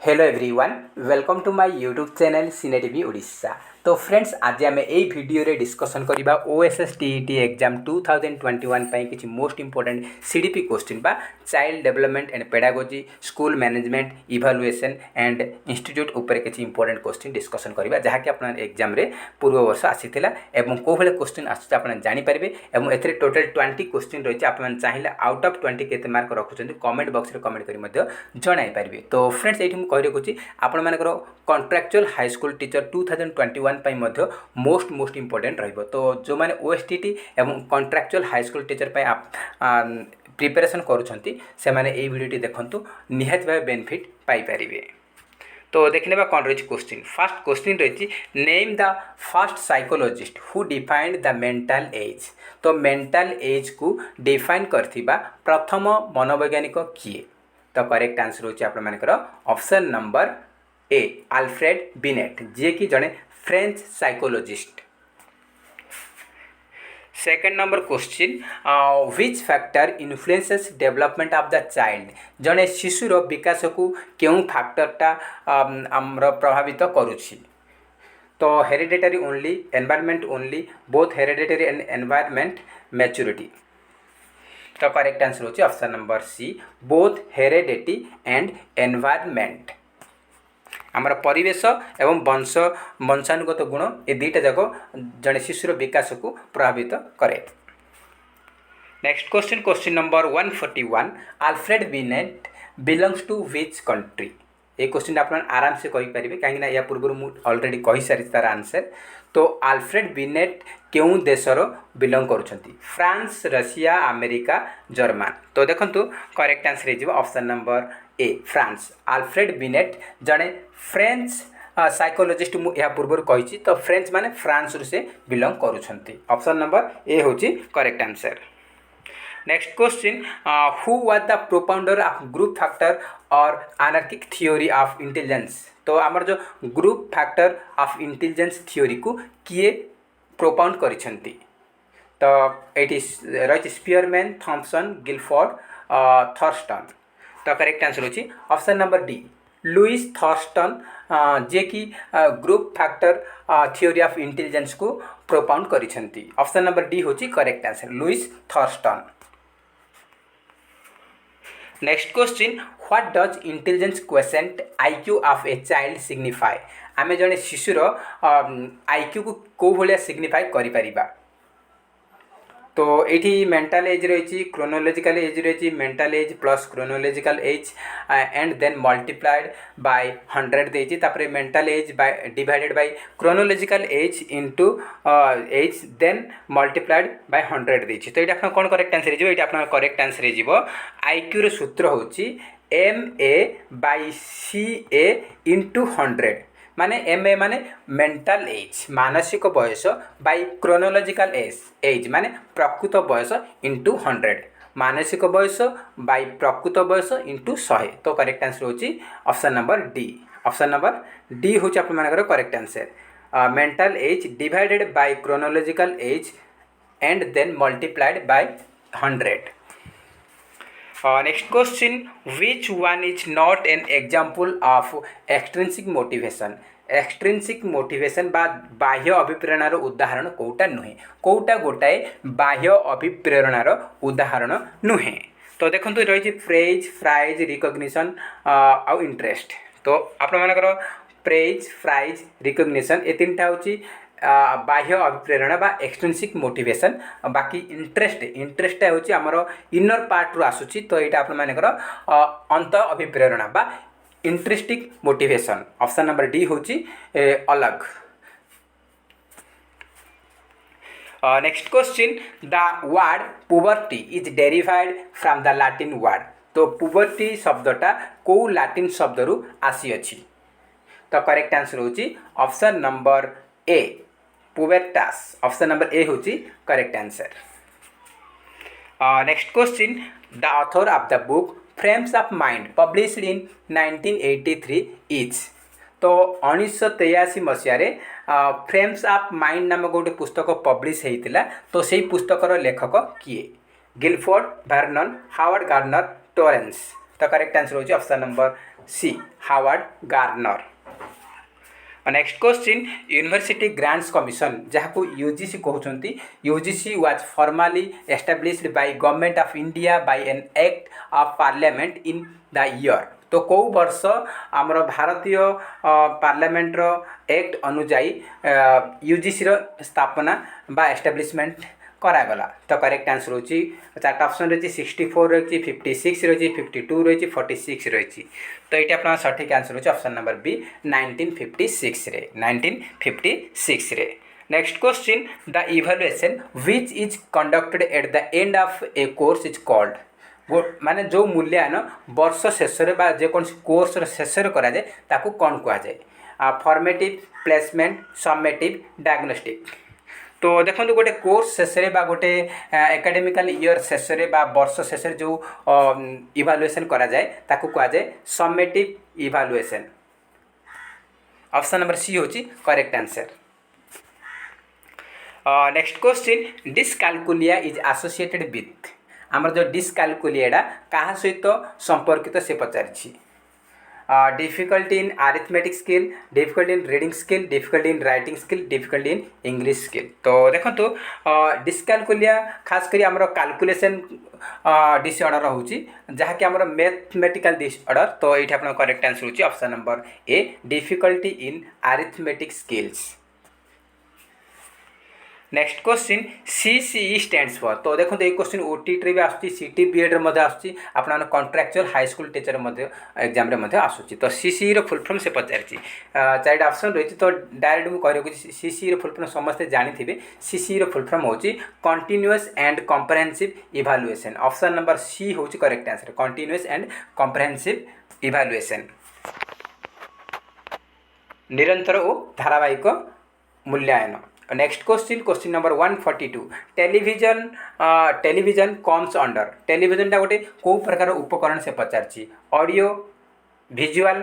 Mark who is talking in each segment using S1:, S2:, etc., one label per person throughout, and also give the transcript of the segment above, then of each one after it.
S1: Hello everyone welcome to my YouTube channel cine TV Odisha. तो friends आज आम यही भिडियो रे डिस्कसन करबा ओएसएस टीईटी एग्जाम 2021 पई किछि मोस्ट इंपोर्टेंट सीडीपी क्वेश्चन बा child development and pedagogy school management evaluation and institute ऊपर किछि इंपोर्टेंट क्वेश्चन डिस्कसन करबा जहा कि आपन एग्जाम रे पूर्व वर्ष आसीथिला एवं को भले क्वेश्चन आछता आपन जानि परिबे एवं एथरे टोटल 20 क्वेश्चन रहिछि आपन चाहिले आउट ऑफ 20 केते मार्क रखुचंती कमेंट बॉक्स रे कमेंट करी मध्ये जणाई परिबे। तो फ्रेंड्स एठी हम कहि रखुछि आपन मानकर कॉन्ट्रैक्चुअल हाई स्कूल टीचर 2021 पई मध्ये मोस्ट इंपोर्टेंट रहिबो। तो जो माने ओएसटीटी एवं कॉन्ट्रैक्चुअल हाई स्कूल टीचर पई आप प्रिपरेशन करूछंती से माने एई वीडियोटी देखंतु निहात भाबे बेनिफिट पाई परिबे। तो देखने बा कौन रही क्वेश्चन फर्स्ट क्वेश्चन रही name the first psychologist who defined the mental age. तो मेंटल एज को डिफाइन करथिबा प्रथम मनोवैज्ञानिक किए। तो करेक्ट आंसर होची आपण मानकर option number A Alfred Binet जे कि जने French psychologist. Second number question which factor influences development of the child. जने शिशुर विकास को केउ फैक्टरटा आमर प्रभावित करुछि। तो heredity only environment only both heredity and environment maturity. तो करेक्ट आंसर होछि option number C both heredity and environment. आमर परिवेश एवं वंशानुगत गुण ए दुईटा जाक जड़े शिशुर विकास को प्रभावित करे। Next question question number 141 Alfred Binet belongs to which country. ये क्वेश्चन आप आराम से कहि परिबे कहीं या पूर्व मु ऑलरेडी कहि सारी तार आंसर। तो अल्फ्रेड बिनेट केउ देशर बिलोंग करुछंती फ्रांस रशिया अमेरिका जर्मन। तो देखंतु करेक्ट आंसर हे जिवो option number A France. Alfred Binet जड़े फ्रेंच साइकोलॉजिस्ट मु या पूर्व कही। तो फ्रेंच माने फ्रांस से बिलोंग करुछंती ऑप्शन नंबर ए होची correct answer. Next question who was the propounder of group factor और एनार्किक थ्योरी ऑफ इंटेलिजेंस। तो आमर जो group factor of intelligence theory को किए प्रोपाउंड करिसंती। तो एटी रही स्पीयरमैन थॉमसन गिलफोर्ड थर्स्टन। तो करेक्ट आंसर होची option number D Louis Thurstone जे कि group factor theory of intelligence को प्रोपाउंड करिसंती ऑप्शन नंबर डी होची correct answer Louis Thurstone. Next question what does intelligence quotient IQ of a child signify. आमे जने शिशुर IQ को भलिया signify करि परिबा। तो ये मेंटल एज रही क्रोनोलॉजिकल एज रही mental age plus chronological age and then multiplied by 100 देछि तापरे mental age by divided by chronological age into age then multiplied by 100 देछि। तो ये कोन करेक्ट आंसर हे ये आपन करेक्ट आंसर हे आईक्यू रो सूत्र होछि MA/CA * 100 माने MA माने मेंटल एज मानसिक बयस बाय क्रोनोलॉजिकल एज माने प्रकृत बयस इंटू 100 मानसिक बयस बाय प्रकृत बयस इंटू 100। तो करेक्ट आंसर होची option number D. Option number D होची आपन मानकर correct answer mental age divided by chronological age and then multiplied by 100। Next question which one is not an example of extrinsic motivation। Extrinsic motivation बा बाह्य अभिप्रेरणार उदाहरण कोटा नुहे कोटा गोटाए बाह्य अभिप्रेरणार उदाहरण नुहे। तो देखंतु रही प्रेज फ्राइज रिकॉग्निशन आउ इंटरेस्ट। तो आपण मानकर प्रेज फ्राइज रिकॉग्निशन ए तीनटा होची बाह्य अभिप्रेरणा बा एक्सट्रिंसिक मोटिवेशन। बाकी इंटरेस्ट होची हमर इनर पार्ट रु आसुची। तो एटा आपण मानकर अंत अभिप्रेरणा बा interesting motivation. Option number D होची अलग। Next question the word puberty is derived from the Latin word. तो पुबर्टी शब्दटा को लैटिन शब्द रु आसी अछि। तो करेक्ट आंसर होची option number A pubertas. Option number A होची correct answer. Next question the author of the book frames of mind published in 1983 is. तो 1983 मसीह फ्रेम्स ऑफ माइंड नामक गोटे पुस्तक पब्लिश होता। तो से पुस्तकर लेखक किए Guilford Vernon Howard Gardner Torrance. तो करेक्ट आंसर होची option number C Howard Gardner. Next question University Grants Commission जहाँ यूजीसी कहते UGC was formally established by Government of India by an act of parliament in the year. तो कौ वर्ष आमर भारतीय parliament act अनुजाई UGC स्थापना बा एस्टाब्लिशमेंट करागला। तो करेक्ट आंसर होची चार्ट ऑप्शन रही 64 रही 56 रही 52 रही 46 रही। तो ये अपना सठिक आंसर होची ऑप्शन नंबर बी 1956 रे 1956 रे। Next question the evaluation which is conducted at the end of A course is called माने जो मूल्यांकन वर्ष शेष जेको कोर्स शेष करा जाए ताकू कौन कहा जाए फॉर्मेटिव प्लेसमेंट समेटिव डायग्नोस्टिक। तो देखो गोटे कोर्स शेष गोटे एकेडमिकल ईयर शेष वर्ष शेष जो इवैल्यूएशन करा जाए ताकू कहा जाए summative evaluation. Option number C होची correct answer. Next question dyscalculia is associated with आमर जो डिस्काल्कुलिया क्या सहित संपर्कित से पचारि difficulty in arithmetic skill difficulty in reading skill difficulty in writing skill difficulty in English skill. तो देखो डिस्काल्कुलिया खास करी आमर कैलकुलेशन डिसऑर्डर होची जहाँकि आमर मैथमेटिकल डिसऑर्डर। तो ये आप करेक्ट आंसर होची option number a difficulty in arithmetic skills. Next question CCE stands for. तो देखो ये क्वेश्चन ओटीटी भी आसुची सीटी बीएड रे आसुची आपन contractual high school teacher exam रे आसुची। तो सीसीई रो फुल फॉर्म से पचारि चारिटा ऑप्शन रही। तो डायरेक्ट मुझे कहूँ सीसीई रो फुल फॉर्म समस्ते जानी सीसीई रो फुल फॉर्म होची continuous and comprehensive evaluation. Option number C होची correct answer continuous and comprehensive evaluation निरंतर और धारावाहिक मूल्यांकन। Next question number 142 television comes under television टा गोटे कौ प्रकार उपकरण से पचार audio visual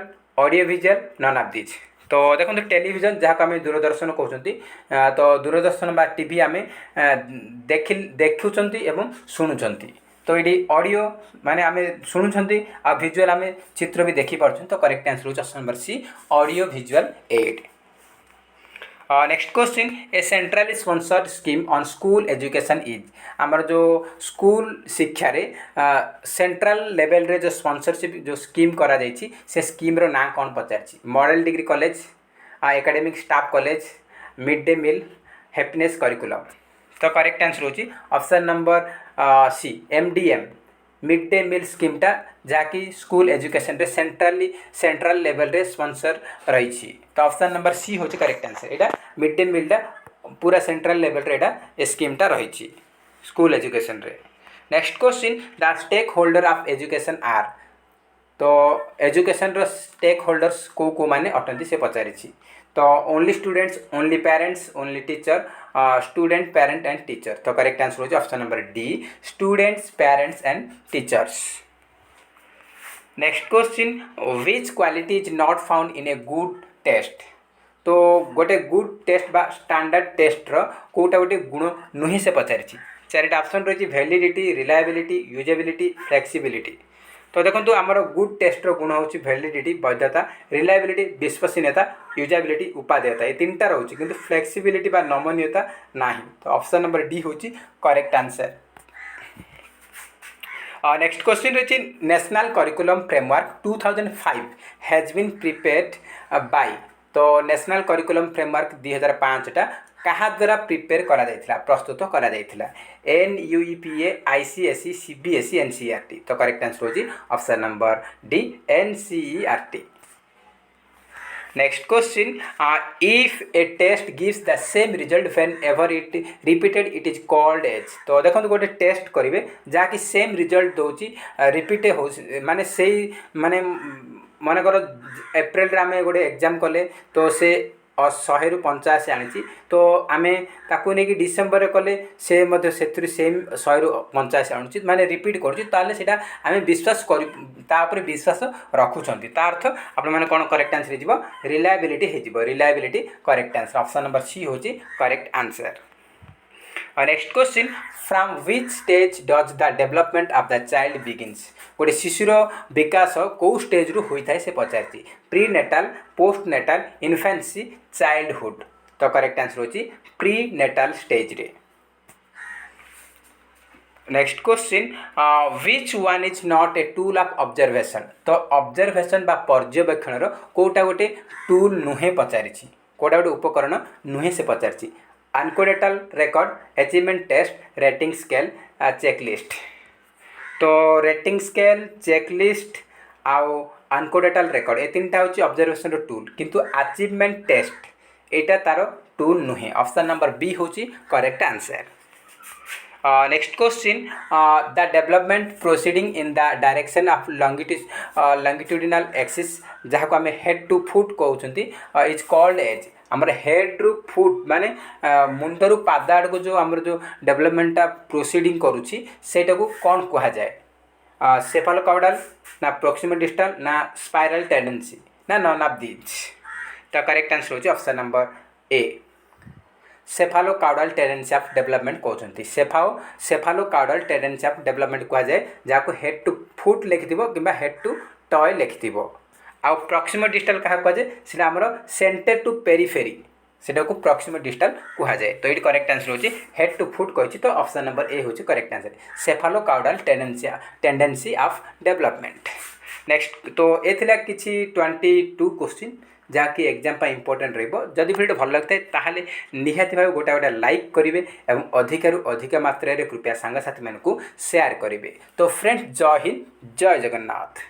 S1: none of this. तो देखो टेलीविजन जहाँ आम दूरदर्शन कहते तो दूरदर्शन बा टीवी आम देखुंट एवं शुणुंट। तो ये ऑडियो माने आम शुणुंट आ विजुअल आम चित्र भी देखिपुँ। तो करेक्ट आंसर हो option number C audio visual aid. Next question a centrally sponsored scheme on school education is आमर जो स्कूल शिक्षा रे सेंट्रल लेवल रे जो स्पॉन्सरशिप जो स्कीम करा जाइछि से स्कीम रो ना कौन पचारछि model degree college academic staff college mid day meal happiness curriculum. तो करेक्ट आंसर होची option number C MDM mid day meal स्कीमटा जहाँकि स्कूल एजुकेशन रे सेंट्रल लेवल रे स्पॉन्सर रही। तो ऑप्शन नंबर सी होची करेक्ट आंसर यहाँ मिड डे मील पूरा सेंट्रल लेवल रे ये स्कीमटा रही स्कूल एजुकेशन रे। Next question the stake holder of education are. तो एजुकेशन रो स्टेक होल्डर्स को माने अटंती से पचारि। तो only students only parents only teacher student parent and teacher. तो करेक्ट आंसर होची option number D students parents and teachers. Next question which quality is not found in a good test. तो गोटे गुड टेस्ट बा standard test रो कोटा गोटे गुण नुहे से पचारि चारिटा ऑप्शन रही वैलिडिटी रिलायबिलिटी यूजेबिलिटी फ्लेक्सिबिलिटी। तो देखो आमर गुड टेस्ट रो गुण होची वैलिडिटी वैधता रिलायबिलिटी विश्वसनीयता यूजेबिलिटी उपादेयता ये तीनटा रोची किंतु फ्लेक्सिबिलिटी बा नमनीयता नाही। तो ऑप्शन नंबर डी होची करेक्ट आंसर। नेक्स्ट क्वेश्चन रही National Curriculum Framework 2005 has been prepared by. तो नेशनल करिकुलम फ्रेमवर्क 2005 टा कहा द्वारा प्रिपेयर करा जाइथिला प्रस्तुत करा जाइथिला NUEPA ICSE CBSE NCERT। तो करेक्ट आंसर होची option number D NCERT। Next question if a test gives the same result whenever it repeated it is called as. तो देखो गोटे टेस्ट करेंगे जहाँकि सेम रिजल्ट दूसरी रिपीट हो माने से माने मन कर एप्रिल आम गोटे एग्जाम कले तो से 100 रु 85 आनी तो आम ताकू नहीं डिसेम्बर कले से सेम 100 रु 85 आणुची माने रिपीट करूँ आम विश्वास कर विश्वास रखुंट अर्थ आपने कौन करेक्ट आंसर हो रिलायबिलिटी हो reliability correct answer option number C होची correct answer. Next question from which stage does the development of the child begins गोटे शिशुर विकास कौ स्टेज रु होता है से पचार pre natal post natal infancy childhood तो करेक्ट आंसर होची प्री नेटाल स्टेज रे। Next question which one is not a tool of observation तो ऑब्जर्वेशन बा पर्यवेक्षण कोटा गोटे टूल नुहे पचारि कोटा गोटे उपकरण नुहे से पचारि anecdotal record achievement test rating scale checklist तो रेटिंग स्केल चेकलिस्ट आउ अनकोडेटल रेकर्ड ए तीन टा होची ऑब्जर्वेशन टूल किंतु अचीवमेंट टेस्ट एटा तार टूल नुहे ऑप्शन नंबर बी होची correct answer. Next question the development proceeding in the direction of longitudinal axis जहाँ को आम हेड टू फुट कहते इज कॉल्ड एज आमर हेड रु फुट माने मुंडरू पाद आड़ को जो आमर जो डेवलपमेंटा प्रोसीडिंग करुच्ची सेटा को कौन कहा जाए सेफालोकाउडाल ना प्रॉक्सिमल डिस्टल ना स्पाइरल टेंडेंसी ना नन ऑफ दीज तो करेक्ट आंसर होची option number A cephalocaudal tendency of development कहते सेफालोकाउडाल टेंडेंसी ऑफ डेवलपमेंट कहा जाए जहाँ को हेड टू फुट लिखिथिबो किंबा हेड टू टॉय लिखिथिबो आउ प्रॉक्सिमल डिस्टल क्या कहुए सीटा आमर सेंटर टू पेरिफेरी सेटा को प्रॉक्सिमल डिस्टल कहा जाए तो ये करेक्ट आंसर होची हेड टू फुट कही तो ऑप्शन नंबर ए होची correct answer cephalocaudal tendency of development. Next तो ये किसी 22 क्वेश्चन जहाँकि एग्जाम इंपोर्टेंट रही भिडियो भल लगता है ताहले निहाती भाव गोटे गोटे लाइक करेंगे और अधिकरू अधिक मात्रा कृपया सांगसाथी मानू शेयर करेंगे। तो फ्रेंड्स जय हिंद जय जगन्नाथ।